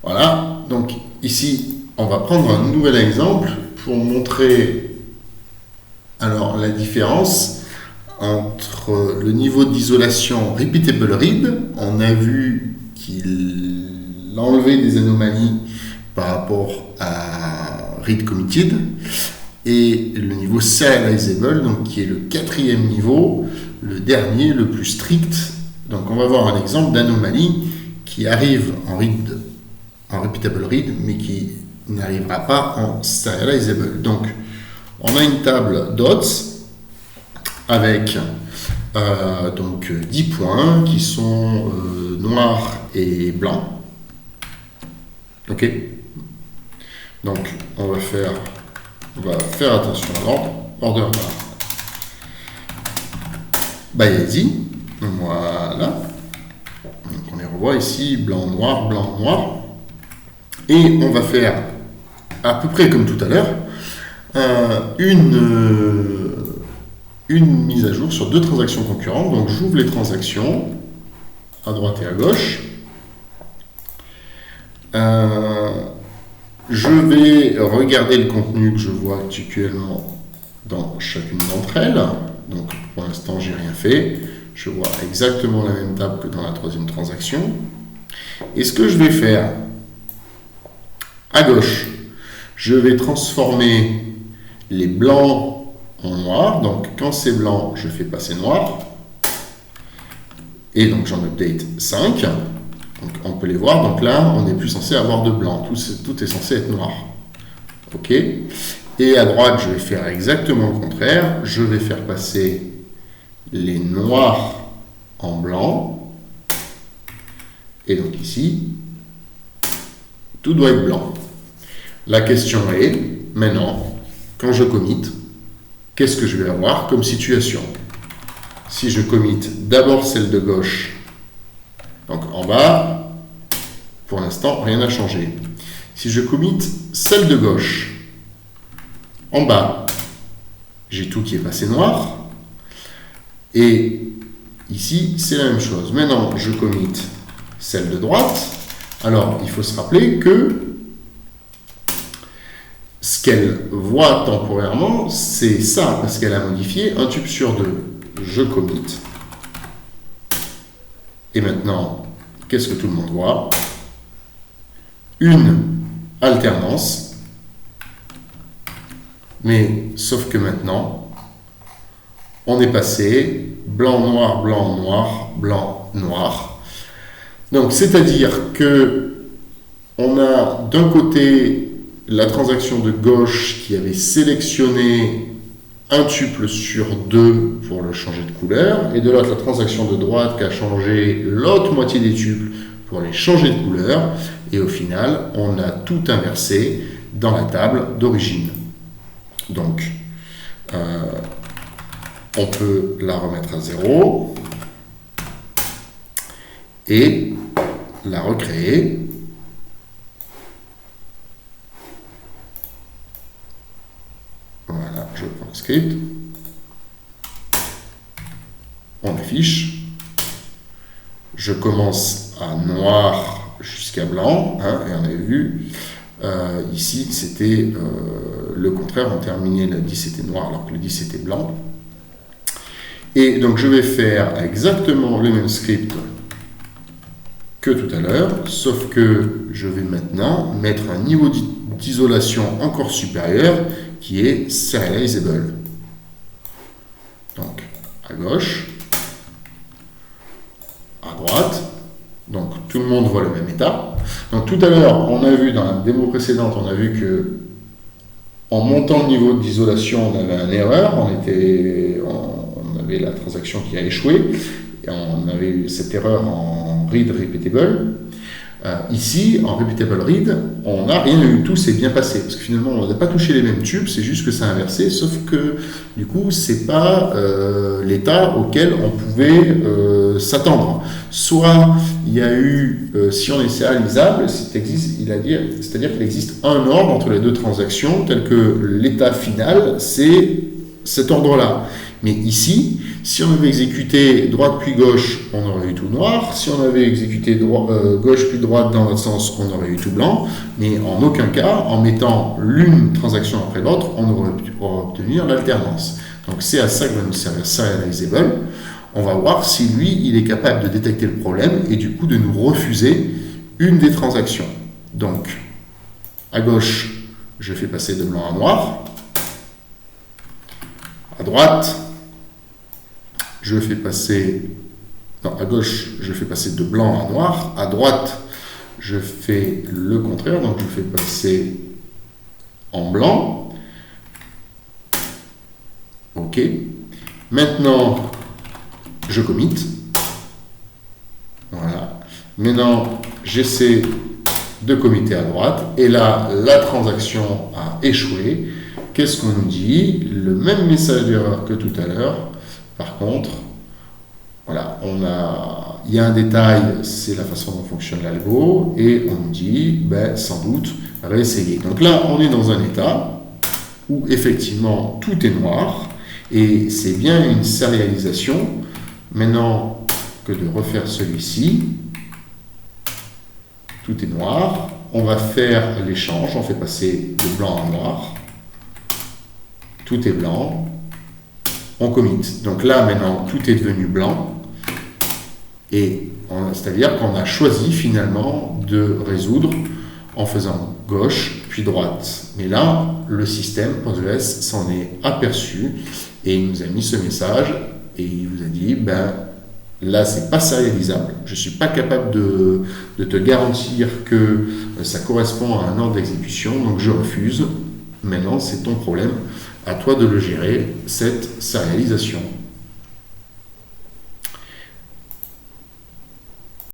Voilà, donc ici, on va prendre un nouvel exemple pour montrer alors la différence entre le niveau d'isolation repeatable read. On a vu qu'il enlevait des anomalies par rapport à read committed, et le niveau serializable, donc qui est le quatrième niveau, le dernier, le plus strict. Donc on va voir un exemple d'anomalie qui arrive en repeatable read, mais qui n'arrivera pas en serializable. Donc on a une table dots avec donc 10 points qui sont noirs et blancs. Ok. Donc on va faire attention à l'ordre. Order by ID. Voilà. Donc on les revoit ici, blanc, noir. Et on va faire à peu près comme tout à l'heure une mise à jour sur deux transactions concurrentes. Donc j'ouvre les transactions à droite et à gauche. Je vais regarder le contenu que je vois actuellement dans chacune d'entre elles. Donc pour l'instant, j'ai rien fait. Je vois exactement la même table que dans la troisième transaction. Et ce que je vais faire, à gauche, je vais transformer les blancs en noir. Donc quand c'est blanc, je fais passer noir. Et donc j'en update 5. Donc on peut les voir. Donc là, on n'est plus censé avoir de blanc. Tout est censé être noir. OK. Et à droite, je vais faire exactement le contraire. Je vais faire passer les noirs en blanc. Et donc ici, tout doit être blanc. La question est, maintenant, quand je commit, qu'est-ce que je vais avoir comme situation? Si je commit d'abord celle de gauche, donc en bas, pour l'instant, rien n'a changé. Si je commit celle de gauche, en bas, j'ai tout qui est passé noir. Et ici, c'est la même chose. Maintenant, je commit celle de droite. Alors, il faut se rappeler que ce qu'elle voit temporairement, c'est ça, parce qu'elle a modifié un tube sur deux. Je commit. Et maintenant, qu'est-ce que tout le monde voit? Une alternance. Mais sauf que maintenant, on est passé blanc, noir, blanc, noir, blanc, noir. Donc, c'est-à-dire que on a d'un côté la transaction de gauche qui avait sélectionné un tuple sur deux pour le changer de couleur, et de l'autre la transaction de droite qui a changé l'autre moitié des tuples pour les changer de couleur, et au final, on a tout inversé dans la table d'origine. Donc, on peut la remettre à 0 et la recréer. Voilà, je prends le script. On affiche. Je commence à noir jusqu'à blanc, hein, et on avait vu, ici c'était le contraire, on terminait le 10 était noir alors que le 10 était blanc. Et donc je vais faire exactement le même script que tout à l'heure, sauf que je vais maintenant mettre un niveau d'isolation encore supérieur qui est serializable. Donc à gauche, à droite, donc tout le monde voit le même état. Donc tout à l'heure, on a vu dans la démo précédente, on a vu que en montant le niveau d'isolation, on avait une erreur, on avait la transaction qui a échoué, et on avait eu cette erreur en read repeatable. Ici, en repeatable read, on n'a rien eu, tout s'est bien passé, parce que finalement, on n'a pas touché les mêmes tubes, c'est juste que c'est inversé, sauf que, du coup, c'est pas l'état auquel on pouvait s'attendre. Soit, il y a eu, si on est serialisable, c'est-à-dire qu'il existe un ordre entre les deux transactions, tel que l'état final, c'est cet ordre-là. Mais ici, si on avait exécuté droite puis gauche, on aurait eu tout noir. Si on avait exécuté gauche puis droite dans l'autre sens, on aurait eu tout blanc. Mais en aucun cas, en mettant l'une transaction après l'autre, on aurait pu obtenir l'alternance. Donc c'est à ça que va nous servir Serializable. On va voir si lui, il est capable de détecter le problème et du coup de nous refuser une des transactions. Donc, à gauche, je fais passer de blanc à noir. À droite, je fais passer... Non, à gauche, je fais passer de blanc à noir. À droite, je fais le contraire, donc je fais passer en blanc. OK. Maintenant, je commit. Voilà. Maintenant, j'essaie de committer à droite. Et là, la transaction a échoué. Qu'est-ce qu'on nous dit? Le même message d'erreur que tout à l'heure. Par contre, voilà, il y a un détail, c'est la façon dont fonctionne l'algo. Et on nous dit, sans doute, réessayer. Donc là, on est dans un état où effectivement tout est noir. Et c'est bien une sérialisation. Maintenant que de refaire celui-ci, tout est noir. On va faire l'échange. On fait passer de blanc à noir. Tout est blanc. On commit. Donc là, maintenant, tout est devenu blanc. Et c'est-à-dire qu'on a choisi finalement de résoudre en faisant gauche puis droite. Mais là, le système PostgreSQL s'en est aperçu et il nous a mis ce message et il vous a dit, là, c'est pas sérialisable. Je suis pas capable de te garantir que ça correspond à un ordre d'exécution, donc je refuse. Maintenant, c'est ton problème. À toi de le gérer, cette sérialisation.